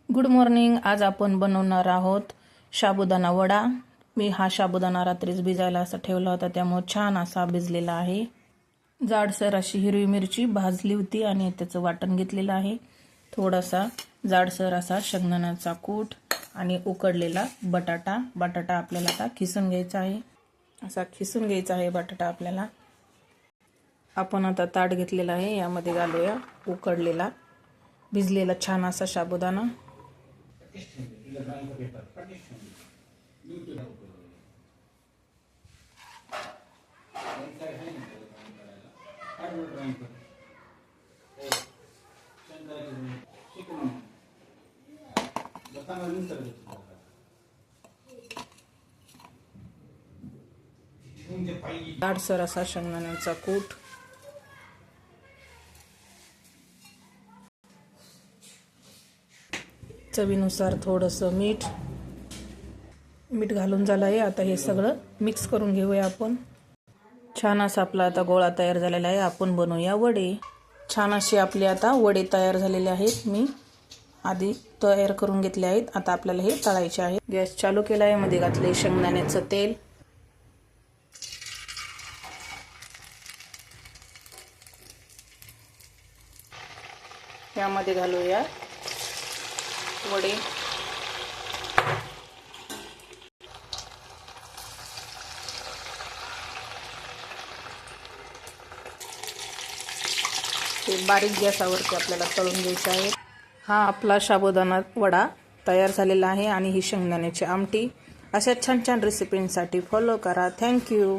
Good morning. आज आपण बनवणार आहोत साबुदाणा वडा. मी हा साबुदाणा रात्रीच भिजायला असा ठेवला होता, त्यामुळे छान असा भिजलेला आहे. जाडसर अशी हिरवी मिरची भाजली होती आणि त्याचं वाटण घेतलेलं आहे. थोडासा जाडसर असा शेंगदाण्याचा कूट आणि उकडलेला बटाटा. बटाटा आपल्याला आता खिसून घ्यायचा आहे. असा खिसून घ्यायचा आहे बटाटा आपल्याला. आपण आता ताट घेतलेला आहे, यामध्ये घालूया उकडलेला भिजलेला छान असा साबुदाणा. जाडसर असा शेंगदाण्याचा कूट, चवीनुसार थोडंसं मीठ घालून झालं आहे. आता हे सगळं मिक्स करून घेऊया आपण. छान असा आपला आता गोळा तयार झालेला आहे. आपण बनवूया वडे. छान असे आपले आता वडे तयार झालेले आहेत. मी आधी तयार करून घेतले आहेत. आता आपल्याला हे तळायचे आहे. गॅस चालू केला आहे. मध्ये घातले शेंगदाण्याचं तेल. यामध्ये घालूया वडे. ते बारीक गॅसावरती आपल्याला तळून घ्यायचं आहे. हा आपला साबुदाणा वडा तयार झालेला आहे आणि ही शेंगदाण्याची आमटी. अशा छान छान रेसिपींसाठी फॉलो करा. थँक्यू.